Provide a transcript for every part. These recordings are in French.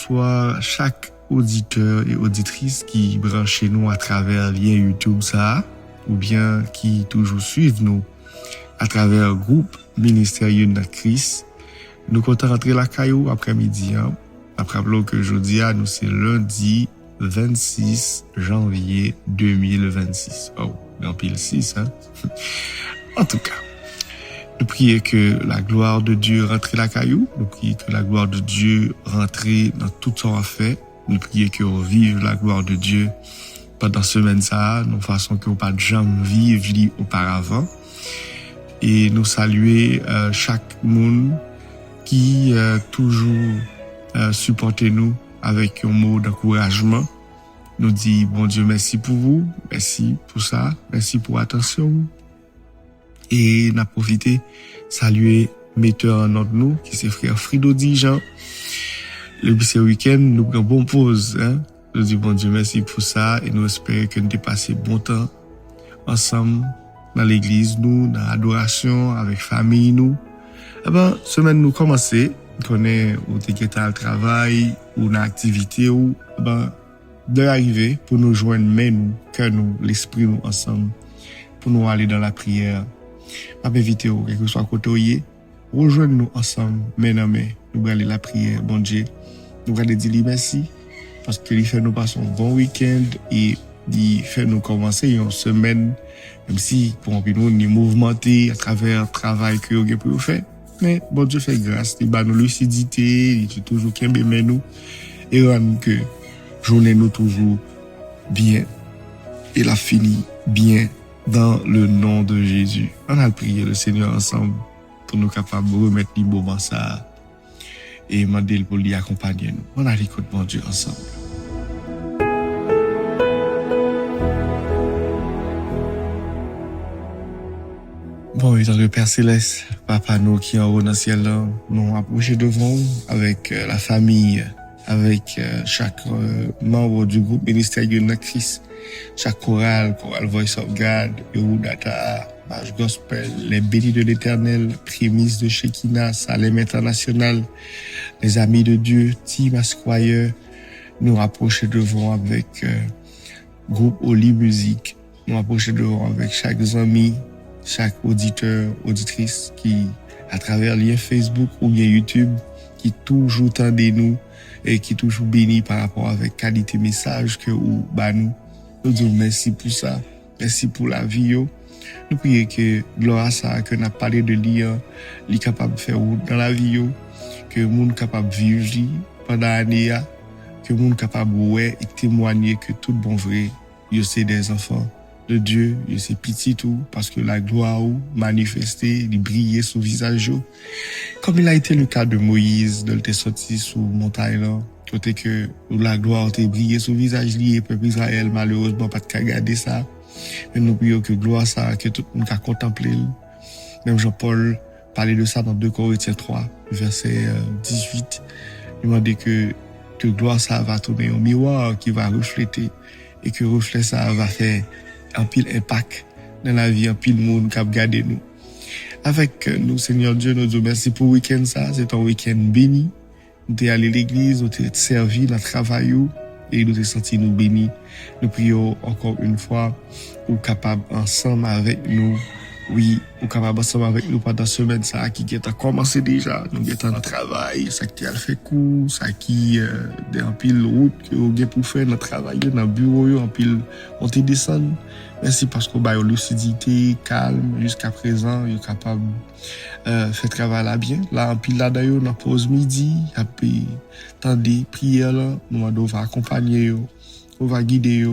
bonsoir chaque auditeur et auditrice qui branche nous à travers lien YouTube ça, ou bien qui toujours suivent nous à travers groupe Ministère Unit Christ. Nous comptons rentrer la caillou après-midi. Après que jeudi, nous c'est lundi 26 janvier 2026. Oh, dans pile 6, hein? En tout cas, nous prions que la gloire de Dieu rentre la caillou. Nous prions que la gloire de Dieu rentre dans tout son affaire. Nous prions que on vive la gloire de Dieu pendant semaine ça, de façon que on pas jamais vivre auparavant. Et nous saluer chaque monde qui toujours supportez nous avec un mot d'encouragement. Nous dit bon Dieu merci pour vous, merci pour ça, merci pour l'attention. Et n'a profité saluer metteur en ordre nous qui c'est frère Frido Dijan. Le ce week-end nous prenons bonne pause hein. Nous dit bon Dieu merci pour ça et nous espérons que nous dépassons bon temps ensemble dans l'église nous, dans l'adoration avec famille nous. Eh ben semaine nous commencer, connaît ou t'es à travail ou dans activité ou ben de arriver pour nous joindre main nous, cœur nous, l'esprit nous ensemble pour nous aller dans la prière. M'a invité ou quel que soit côté rejoindre nous ensemble main dans main, nous aller la prière bon Dieu. Nous allons dire merci parce que il fait nous passer un bon week-end et il fait nous commencer une semaine même si pour nous nous mouvementé à travers le travail que nous avons fait. Mais bon Dieu fait grâce, il bat nous lucidité, il est toujours qu'un mais nous et rend que journée nous toujours bien et la fini bien dans le nom de Jésus. On a prié le Seigneur ensemble pour nous capables de remettre les moments ça et demander pour lui accompagner nous. On a l'écoute bon Dieu ensemble. Bon, étant le Père Céleste, Papa nous qui est en haut dans le ciel, nous approchons devant avec la famille, avec chaque membre du groupe Ministère Unit Christ, chaque chorale Voice of God, Yehoudata, Marche Gospel, les bénis de l'Éternel, prémices de Shekinah, Salem International, les amis de Dieu, Team Asquire, nous rapprochons devant avec groupe Oli Music, nous rapprochons devant avec chaque ami, chaque auditeur, auditrice qui, à travers lien Facebook ou bien YouTube, qui toujours tendez nous et qui toujours béni par rapport avec qualité message que ou bah nous disons merci pour ça, merci pour la vie yo. Nous prions que gloire à ça que n'a parlé de lire, li capable de faire dans la vie yo, que monde capable vivre pendant l'année que monde capable ouais et témoigner que tout bon vrai yo c'est des enfants de Dieu, c'est petit tout, parce que la gloire manifestée, il brillait sur le visage. Comme il a été le cas de Moïse, de l'être sorti sous montagne là, côté que la gloire a brillé sur le visage lié, peuple Israël, malheureusement, pas de qu'à garder ça. Mais nous prions que gloire ça, que tout le monde a contemplé. Même Jean-Paul parlait de ça dans 2 Corinthiens 3, verset 18. Il m'a dit que gloire ça va tourner au miroir qui va refléter, et que reflet ça va faire un pile impact dans la vie, un pile monde qui a gardé nous. Avec nous, Seigneur Dieu, nous disons merci pour le week-end ça. C'est un week-end béni. Nous sommes allés à l'église, nous sommes servis dans le travail et nous sommes sentis nous bénis. Nous prions encore une fois pour capable ensemble avec nous. Oui, pour capable ensemble avec nous pendant la semaine ça qui a commencé déjà. Nous sommes dans le travail, ça qui a fait cours, ça qui est en pile route que vous avez pour faire dans le travail, dans le bureau, en pile monter descendre. Merci parce que vous avez lucidité, calme, jusqu'à présent, vous êtes capable de faire travail là bien. Là, en pile là d'ailleurs, dans la pause midi, après, attendez, prière là, nous on va accompagner, on va guider,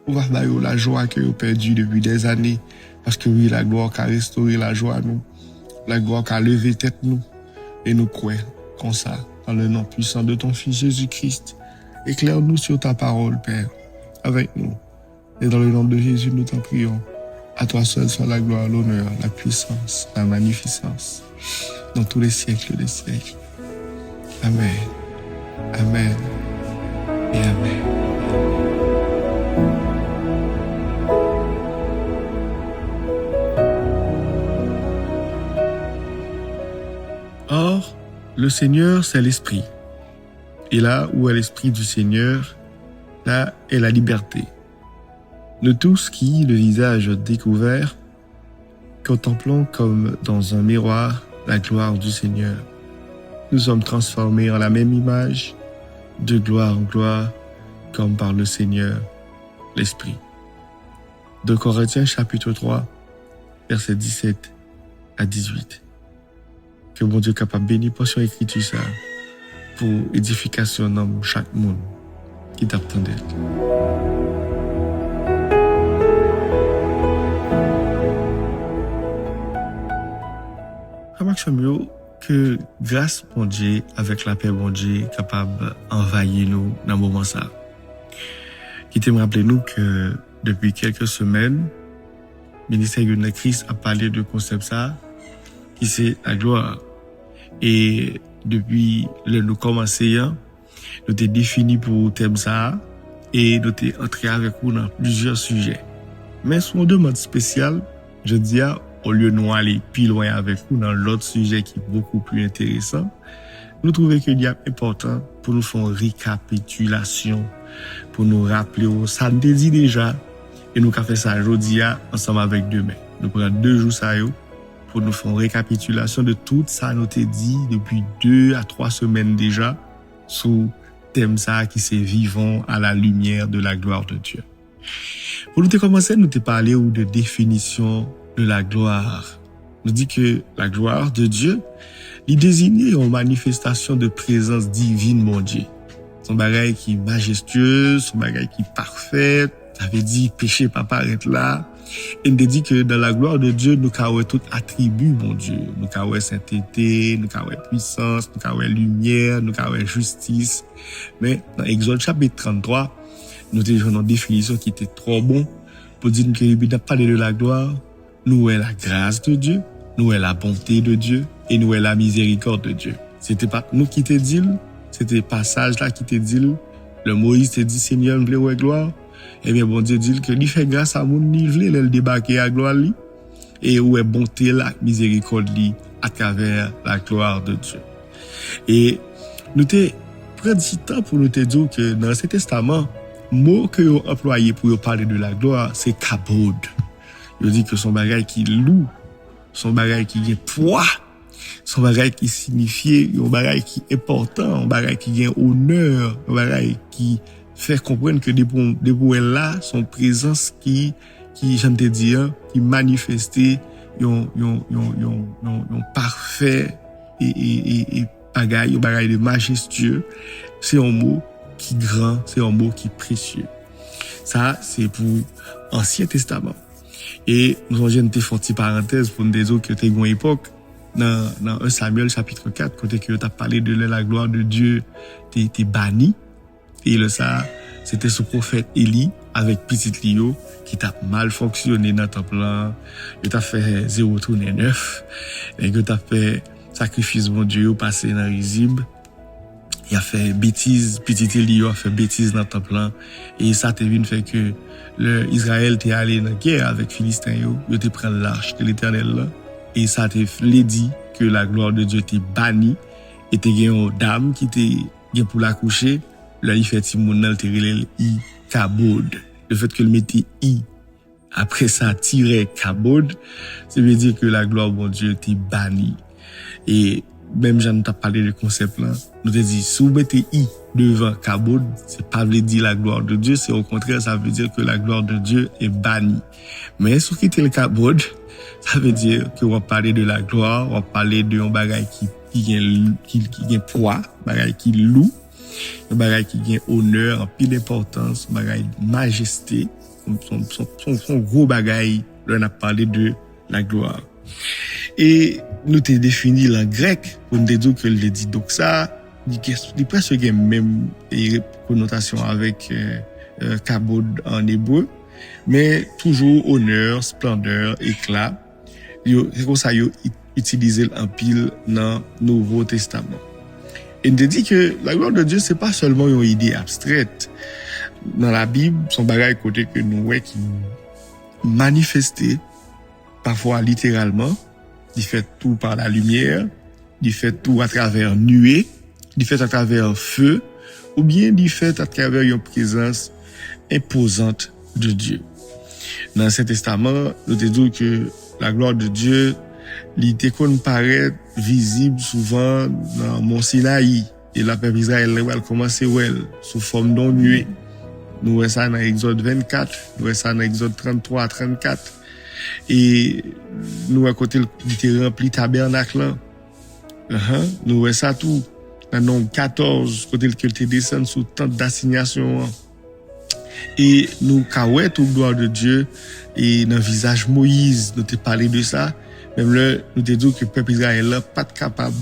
on va faire la joie que vous avez perdue depuis des années. Parce que oui, la gloire qui a restauré la joie à nous, la gloire qui a levé tête nous, et nous croyons comme ça, dans le nom puissant de ton Fils Jésus-Christ. Éclaire-nous sur ta parole, Père, avec nous. Et dans le nom de Jésus, nous t'en prions. À toi seul soit la gloire, l'honneur, la puissance, la magnificence, dans tous les siècles des siècles. Amen. Amen. Et Amen. Or, le Seigneur, c'est l'Esprit. Et là où est l'Esprit du Seigneur, là est la liberté. Nous tous qui, le visage découvert, contemplons comme dans un miroir la gloire du Seigneur. Nous sommes transformés en la même image, de gloire en gloire, comme par le Seigneur, l'Esprit. 2 Corinthiens chapitre 3, versets 17 à 18. Que mon Dieu capable bénir portion écriture ça pour édification dans chaque monde qui t'attendait. Remarquons que grâce mon Dieu, avec la paix mon Dieu, capable d'envahir nous dans le moment ça. Qui te rappelez nous que depuis quelques semaines, le ministère de Christ a parlé de concept ça, qui c'est la gloire. Et depuis le nous commencé, nous t'ai défini pour thème ça, et nous t'ai entré avec vous dans plusieurs sujets. Mais sur une demande spéciale, je dis, au lieu de nous aller plus loin avec vous dans l'autre sujet qui est beaucoup plus intéressant, nous trouvons qu'il y a important pour nous faire une récapitulation, pour nous rappeler, ça nous dit déjà, et nous avons fait ça aujourd'hui ensemble avec demain. Nous prenons 2 jours ça pour nous faire une récapitulation de tout ça nous t'ai dit depuis 2 à 3 semaines déjà sous thème ça qui c'est vivant à la lumière de la gloire de Dieu. Pour nous commencer, nous t'ai parlé de définition de la gloire. Nous dit que la gloire de Dieu, il désigne une manifestation de présence divine, mon Dieu. Son bagage qui est majestueux, son bagage qui est parfait. Ça veut dire péché pas paraître là. Et nous dit que dans la gloire de Dieu, nous avons tout attribut, mon Dieu. Nous avons sainteté, nous avons puissance, nous avons lumière, nous avons justice. Mais dans Exode chapitre 33, nous avons une définition qui était trop bon pour dire que nous avons parlé de la gloire. Nous est la grâce de Dieu, nous est la bonté de Dieu et nous est la miséricorde de Dieu. C'était pas nous qui te dit, c'était passage là qui te dit. Le Moïse te dit Seigneur, nous voulons gloire. Eh bien bon Dieu dit que il fait grâce à mon niveau, il débarquer à gloire lui et où est bonté la miséricorde lui à travers la gloire de Dieu. Et nous te prendre du temps pour nous te dire que dans l'Ancien Testament, mot que vous employé pour parler de la gloire, c'est kabod. Il dit que son bagage qui loue, son bagage qui est poids, son bagage qui signifie, un bagage qui est important, un bagage qui a honneur, un bagage qui fait comprendre que depuis là, son présence qui j'aime te dire, qui manifestait un parfait et bagage, un bagage de majestueux. C'est un mot qui grand, c'est un mot qui précieux. Ça, c'est pour Ancien Testament. Et nous avons une petite parenthèse pour nous dire que c'était une époque, dans 1 Samuel chapitre 4, quand tu as parlé de la gloire de Dieu, tu es banni. Et ça, c'était ce prophète Élie avec petit Lio qui t'a mal fonctionné dans ton plan. Il t'a fait 0 tourner 9. Et que t'as fait sacrifice mon Dieu passé dans Rizib. Il a fait bêtise, petit Elio a fait bêtise dans ton plan. Et ça t'a vu fait que Israël t'est allé dans la guerre avec Philistins, il te prend l'arche de l'Éternel là. Et ça t'a dit que la gloire de Dieu t'est bannie. Et t'es une dame qui t'est pour l'accoucher. Là, il fait Timounel, t'es relève I, Kabod. Le fait que le mettait I, après ça, tirer Kabod, ça veut dire que la gloire de Dieu t'est bannie. Et même Jean t'a parlé de concept là, nous te dit, si vous mettez I devant Kabod, c'est pas veut dire la gloire de Dieu, c'est au contraire, ça veut dire que la gloire de Dieu est bannie. Mais si vous quittez le Kabod, ça veut dire que on va parler de la gloire, on va parler de un bagage qui a poids, bagage qui loue, un bagage qui a honneur, en pile d'importance, un bagage de majesté, son gros bagage, là on a parlé de la gloire. Et nous t'ai défini en grec pour nous dire que le dit donc ça, il presque même connotation avec kabod en hébreu, mais toujours honneur, splendeur, éclat. C'est comme ça yo utiliser en pile dans le Nouveau Testament. Et il dit que la gloire de Dieu c'est pas seulement une idée abstraite. Dans la Bible, son bagage côté que nous voyons qui manifesté parfois littéralement, il fait tout par la lumière, il fait tout à travers nuée, il fait à travers feu, ou bien il fait à travers une présence imposante de Dieu. Dans l'Ancien Testament, nous te dit que la gloire de Dieu, il était qu'on paraît visible souvent dans Mont Sinaï. Et la peuple Israël, elle commence sous forme d'un nuée. Nous voyons ça dans Exode 24, nous voyons ça dans Exode 33 à 34. Et nous, à côté, il était rempli tabernacle. Nous voyons ça tout. Dans Nombre 14, côté qu'il était descendu sous tente d'assignation. Et nous, kawet tout gloire de Dieu, et dans le visage Moïse, nous te parlé de ça. Même là, nous te dit que le peuple Israël n'est pas capable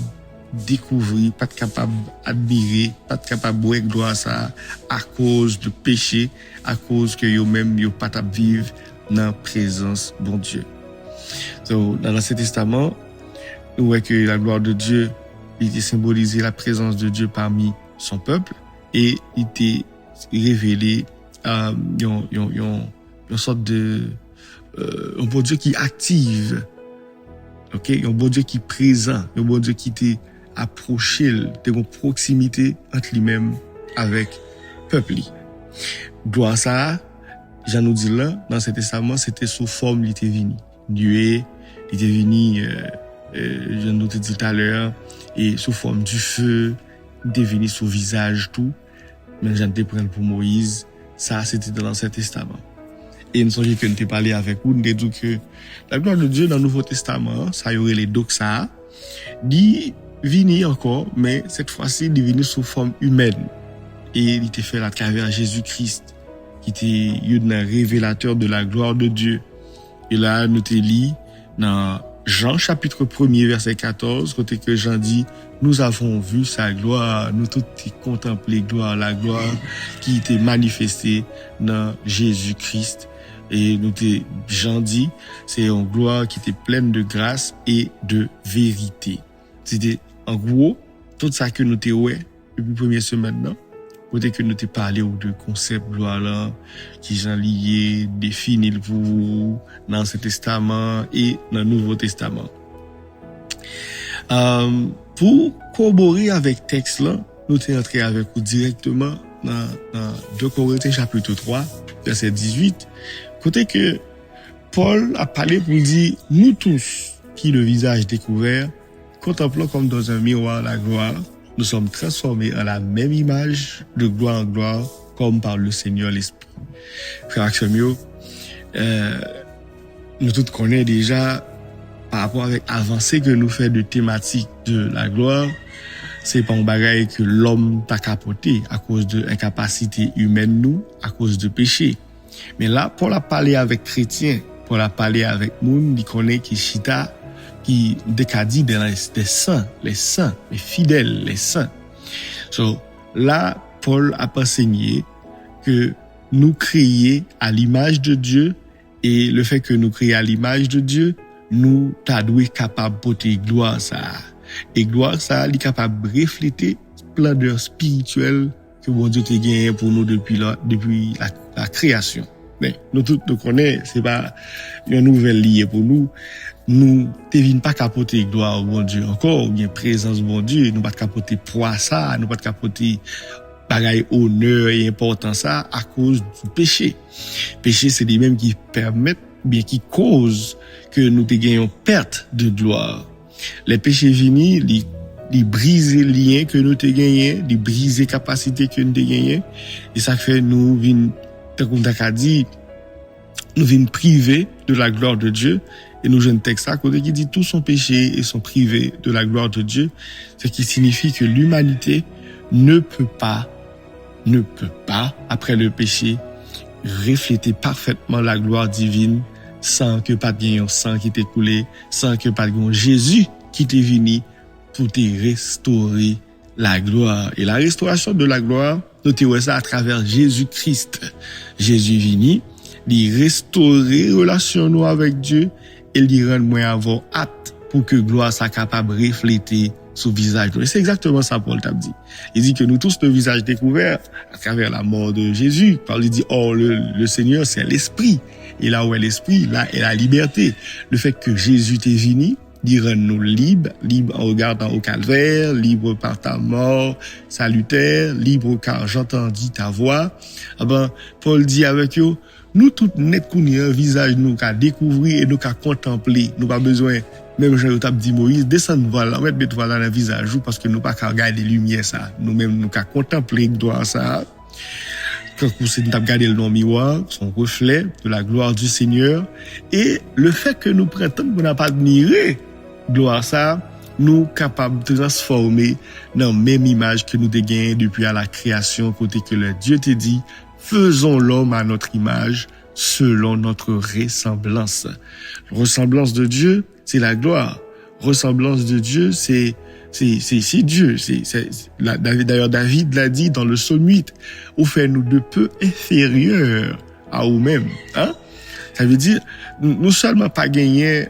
de découvrir, pas capable d'admirer, pas capable de voir gloire ça à cause de péché, à cause que eux-mêmes, ils pas capable vivre dans la présence de Dieu. So, dans l'Ancien Testament, nous voyons que la gloire de Dieu, il était symbolisé la présence de Dieu parmi son peuple, et il était révélé une sorte de un bon Dieu qui active, un bon Dieu qui est présent, un bon Dieu qui t'est approché, de une proximité entre lui-même avec le peuple. Gloire ça, j'en nous dis là, dans cet testament, c'était sous forme, il était venu. Nuée, il était venu, je nous te dit tout à l'heure, et sous forme du feu, il était venu sous visage, tout. Mais j'en te prends pour Moïse, ça c'était dans l'Ancien Testament. Et nous sommes que nous t'ai parlé avec vous, nous t'ai dit que la gloire de Dieu dans le Nouveau Testament, ça y aurait les doxa, dit vini encore, mais cette fois-ci, il est venu sous forme humaine. Et il était fait à travers Jésus-Christ, qui était un révélateur de la gloire de Dieu. Et là, nous t'ai lu dans Jean chapitre 1er, verset 14, côté que Jean dit, nous avons vu sa gloire, nous tous contemplé la gloire qui était manifestée dans Jésus-Christ. Et nous Jean dit, c'est une gloire qui était pleine de grâce et de vérité. C'était, en gros, tout ça que nous t'ai ouais, depuis la première semaine, non? Côté que nous t'ai parlé de concept gloire là, qui sont liés, définis pour vous, dans l'Ancien Testament et dans le Nouveau Testament. Pour corroborer avec texte là, nous t'ai entré avec vous directement dans 2 Corinthiens chapitre 3, verset 18, côté que Paul a parlé pour dire, nous tous, qui le visage découvert, contemplant comme dans un miroir la gloire, nous sommes transformés en la même image, de gloire en gloire, comme par le Seigneur l'Esprit. Frère Axel, nous tous connaissons déjà, par rapport avec l'avancée que nous faisons de thématique de la gloire, c'est pas un bagage que l'homme t'a capoté à cause de incapacité humaine nous, à cause de péché. Mais là, Paul a parlé avec chrétiens, Paul a parlé avec moun, il connaît qui chita, qui décadit des saints, les fidèles, les saints. So, là, Paul a enseigné que nous créons à l'image de Dieu, et le fait que nous créons à l'image de Dieu, nous t'adoué capable de porter gloire ça. Et gloire ça, il est capable de refléter splendeur spirituelle que bon Dieu t'a gagné pour nous depuis la création. Mais nous tous nous connaissons, c'est pas une nouvelle liée pour nous. Nous ne devons pas capoter gloire au bon Dieu encore, ou bien présence au bon Dieu. Nous ne pas capoter poids ça, nous pas capoter bagaille honneur et importance ça à cause du péché. Péché, c'est les mêmes qui permettent, bien qui causent que nous te gagnons perte de gloire. Les péchés finis, ils brisent les liens que nous te gagnons, ils brisent les capacités que nous te gagnons. Et ça fait nous vînes, comme t'as dit, nous vînes privés de la gloire de Dieu. Et nous jeunes texte ça, côté qui dit tous sont péchés et sont privés de la gloire de Dieu, ce qui signifie que l'humanité ne peut pas, après le péché, refléter parfaitement la gloire divine sans que pas de sang qui t'ait coulé, sans que pas de Jésus qui t'est venu pour te restaurer la gloire. Et la restauration de la gloire, nous te ça à travers Jésus-Christ. Jésus vini, il restaurer relation nous avec Dieu et il rend moins avoir apte pour que gloire soit capable de refléter sur le visage. Et c'est exactement ça Paul t'a dit. Il dit que nous tous le visage découvert à travers la mort de Jésus. Paul dit, le Seigneur c'est l'esprit. Et là où est l'esprit, là est la liberté. Le fait que Jésus t'est venu, il rend nous libres, libres en regardant au calvaire, libres par ta mort salutaire, libres car j'entendis ta voix. Ah ben, Paul dit avec eux, nous tout net connaît un visage nous qu'à découvrir et nous qu'à contempler. Nous pas besoin, même Jean t'a dit Moïse, descendre voilà, mettre voilà dans le visage parce que nous pas qu'à regarder lumière ça. Nous-mêmes nous qu'à contempler gloire ça. Quand nous avons regardé le miroir, son reflet de la gloire du Seigneur, et le fait que nous prêtons, nous n'avons pas admiré gloire ça, nous capables de transformer dans la même image que nous avons gagnée depuis à la création, côté que le Dieu te dit, faisons l'homme à notre image, selon notre ressemblance. Ressemblance de Dieu, c'est la gloire. Ressemblance de Dieu, c'est Dieu. D'ailleurs, David l'a dit dans le psaume 8. Ou fait-nous de peu inférieurs à nous-mêmes. Hein? Ça veut dire, nous seulement pas gagner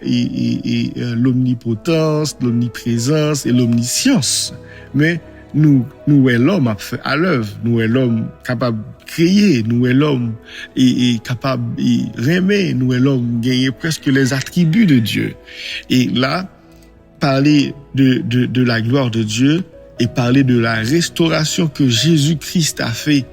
l'omnipotence, l'omniprésence et l'omniscience. Mais nous est l'homme à l'œuvre. Nous est l'homme capable de créer. Nous est l'homme et capable de raimer. Nous est l'homme gagner presque les attributs de Dieu. Et là, parler de la gloire de Dieu et parler de la restauration que Jésus-Christ a fait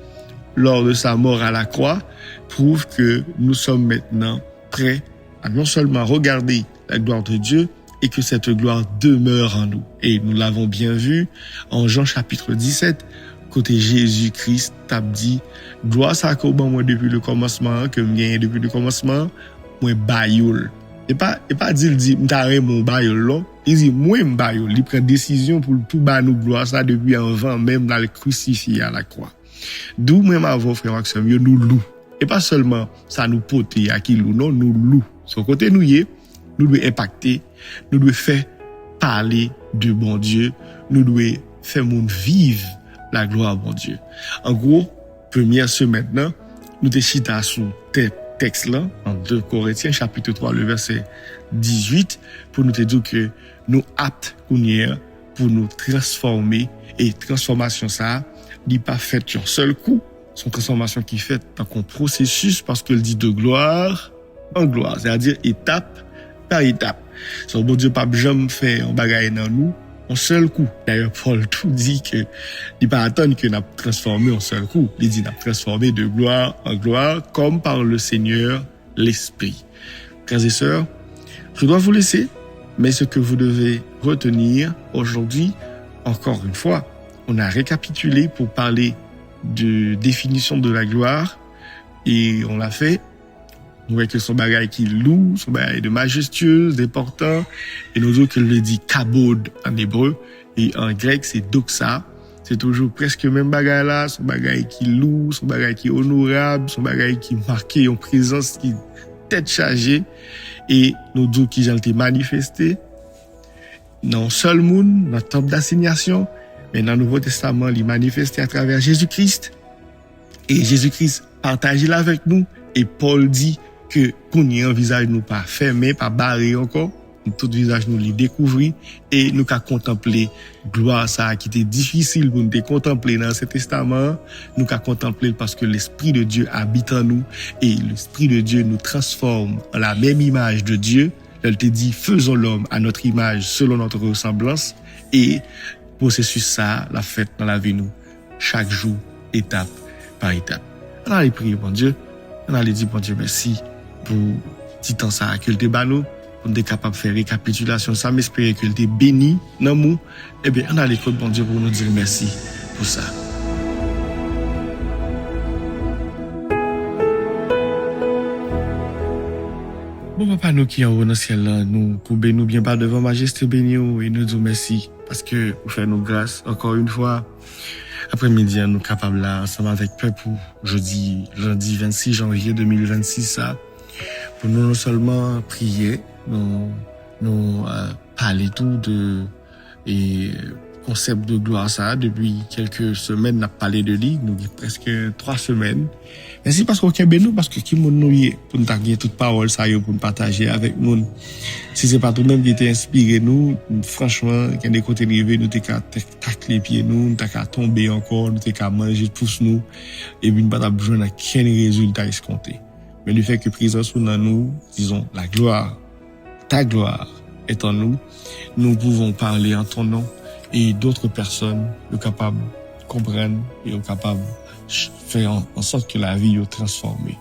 lors de sa mort à la croix prouve que nous sommes maintenant prêts à non seulement regarder la gloire de Dieu et que cette gloire demeure en nous. Et nous l'avons bien vu en Jean chapitre 17, côté Jésus-Christ t'a dit, gloire ça que moi depuis le commencement, que me gagne depuis le commencement, moi bayoul. Et pas dit m'tare mon bayoul là, il dit moi m'bayoul, il prend décision pour tout ba nous gloire ça depuis avant même dans le crucifié à la croix. D'où même avant frère Maxime, nous loup. Et pas seulement ça nous porte à qui loup, non, nous loup. Son côté nous devons impacter, nous devons faire parler de bon Dieu, nous devons faire monde vivre la gloire de bon Dieu. En gros, première semaine maintenant, nous te chita sous texte là, en 2 Corinthiens, chapitre 3, le verset 18, pour nous te dire que nous aptes pour nous transformer, et transformation ça, n'est pas faite sur seul coup, c'est une transformation qui est faite dans un processus, parce qu'elle dit de gloire en gloire, c'est-à-dire étape par étape. Son bon Dieu pas jamais fait un bagaille dans nous, en seul coup. D'ailleurs, Paul tout dit que, il pas attendre que nous transformé en seul coup. Il dit, nous transformé de gloire en gloire, comme par le Seigneur, l'Esprit. Frères et sœurs, je dois vous laisser, mais ce que vous devez retenir aujourd'hui, encore une fois, on a récapitulé pour parler de définition de la gloire, et on l'a fait. Nous voyons que son bagage qui loue, son bagage de majestueuse, d'important, et nous autres, que le dit kabod en hébreu, et en grec, c'est doxa. C'est toujours presque le même bagage là, son bagage qui loue, son bagage qui est honorable, son bagage qui marque en présence, qui tête chargée, et nous autres qui ont été manifestés, dans seul monde, dans le temple d'assignation, mais dans le Nouveau Testament, il est manifesté à travers Jésus-Christ, et Jésus-Christ partage là avec nous, et Paul dit que qu'on y a un visage nous pas fermé, pas barré encore, tout visage nous les découvrir et nous qu'à contempler gloire ça qui était difficile pour nous contempler dans ce testament, nous qu'à contempler parce que l'esprit de Dieu habite en nous et l'esprit de Dieu nous transforme en la même image de Dieu. Elle te dit faisons l'homme à notre image selon notre ressemblance et processus ça la fête dans la vie nous chaque jour étape par étape. On allait prier bon Dieu, on allait dire bon Dieu merci pour petit temps ça que te ba nous pour être capable de faire récapitulation ça m'espérer que te béni dans nous et bien on allait bon Dieu pour nous dire merci pour ça. Bon papa nous qui en haut dans le ciel là, nous pour bénir bien pas devant majesté béni et nous dire merci parce que vous faites nos grâces encore une fois. Après-midi, nous sommes capables là, ensemble avec peuple, jeudi 26 janvier 2026, ça, pour nous non seulement prier, nous parler tout de concept de gloire ça. Depuis quelques semaines, nous avons parlé de lui, nous avons presque 3 semaines. Merci parce qu'on est nous, parce que qui nous y pour nous taguer toute parole ça pour nous partager avec nous. Si c'est pas tout même qui était inspiré nous, franchement, quand des côtés rivés, nous t'es qu'à tacler les pieds nous t'es qu'à tomber encore, nous t'es qu'à manger pousse nous et puis nous pas besoin d'aucun résultat escompté. Mais le fait que présence dans nous, disons la gloire, ta gloire est en nous, nous pouvons parler en ton nom et d'autres personnes sont capables de comprendre et sont capables de faire en sorte que la vie est transformée.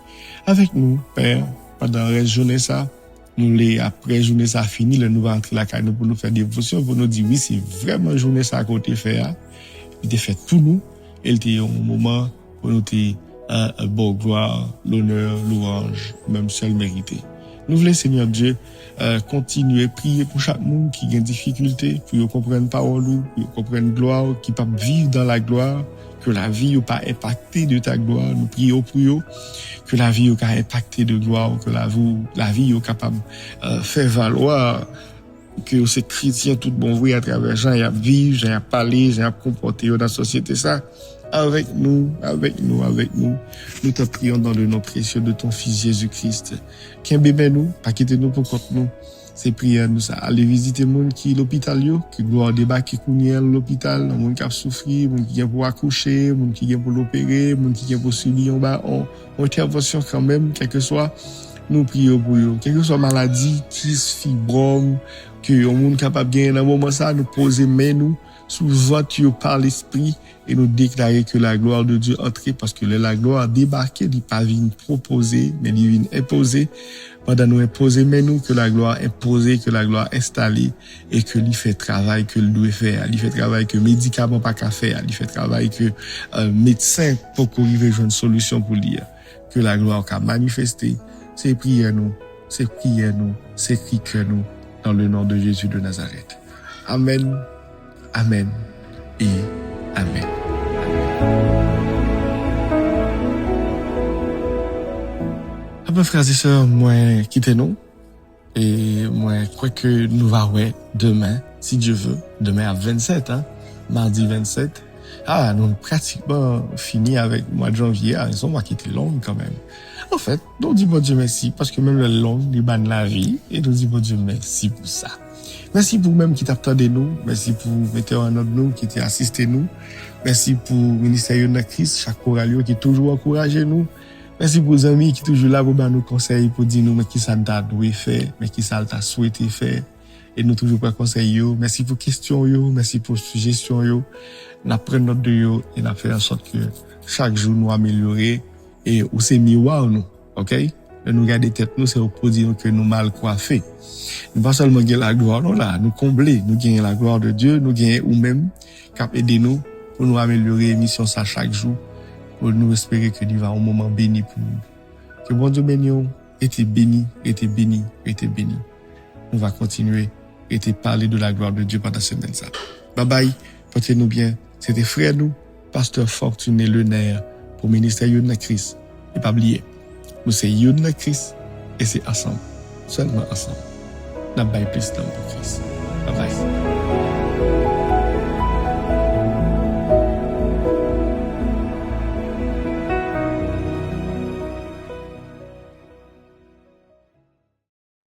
Avec nous, Père, pendant la journée ça, nous les après journée ça fini, nous va entrer la caille pour nous faire des dévotions, pour nous dire oui, c'est vraiment journée ça à côté faire. Il a fait tout nous, et il était un moment pour nous te bon gloire, l'honneur, louange, même seul mérité. Nous voulons, Seigneur Dieu, continuer à prier pour chaque monde qui a des difficultés, pour qu'ils comprennent parole, pour qu'ils comprennent gloire, qui peuvent vivre dans la gloire, que la vie n'est pas impactée de ta gloire. Nous prions pour eux, que la vie n'est pas impactée de gloire, que la vie est capable de faire valoir que ces chrétiens tout bon vrai à travers gens y a vivre, gens y a parler, gens y a comporter dans la société ça. Avec nous. Nous te prions dans le nom précieux de ton Fils Jésus-Christ. Qu'un bébé nous, pas quitter nous pour contre nous. C'est prière nous ça. Aller visiter monde qui l'hôpital yo, que gloire débarquer à l'hôpital, monde qui a souffrir, monde qui vient pour accoucher, monde qui vient pour l'opérer, monde qui vient pour subir en intervention quand même, quel que soit. Nous prions pour eux. Quelle que soit maladie, kyste, fibrome, que le monde capable de gagner dans un moment ça, nous poser main nous, sous voiture par l'esprit, et nous déclarer que la gloire de Dieu entre, parce que la gloire débarquée, il pas vient proposer, mais il vient imposer. Pendant nous imposer, mais nous, que la gloire imposée, que la gloire installée, et que lui fait travail que le doit faire, il fait travail que médicament pas qu'à faire, il fait travail que médecin pour arriver à une solution pour lui. Que la gloire qu'a manifesté. C'est prière nous, c'est cri que nous, dans le nom de Jésus de Nazareth. Amen, amen et amen. Après, frères et sœurs, moi, quittez-nous. Et moi, je crois que nous allons demain, si Dieu veut, demain à 27, mardi 27. Nous pratiquement fini avec le mois de janvier. Ils ont quitté long quand même. En fait, nous disons bon Dieu merci, parce que même le long, il banne la vie, et nous disons bon Dieu merci pour ça. Merci pour même qui t'attendez nous, merci pour mettre en ordre nous, qui t'a assisté nous, merci pour le ministère de Christ, chaque choralio qui toujours encouragé nous, merci pour les amis qui toujours là pour nous conseiller, pour dire nous, mais qui ça t'a doué faire, mais qui ça t'a souhaité faire, et nous toujours pas conseiller, merci pour questions, merci pour suggestions, nous prenons note de yo, et nous faisons en sorte que chaque jour nous améliorer, et où c'est miroir nous, ok? Nous garder tête nous, c'est pour dire que nous mal coiffés. Nous pas seulement gagner la gloire, non là, nous combler, nous gagner la gloire de Dieu, nous gagner ou même, cap aider nous, pour nous améliorer l'émission ça chaque jour, pour nous espérer que nous va un moment béni pour nous. Que bon Dieu béni, était béni. Nous va continuer, et parler de la gloire de Dieu pendant cette semaine ça. Bye bye, portez-nous bien. C'était frère nous, pasteur Fortuné Lenaire, pour le ministère de Christ. Et pas oublier, nous c'est de Christ et c'est ensemble, seulement ensemble. N'a pas plus de temps pour Christ. Bye bye.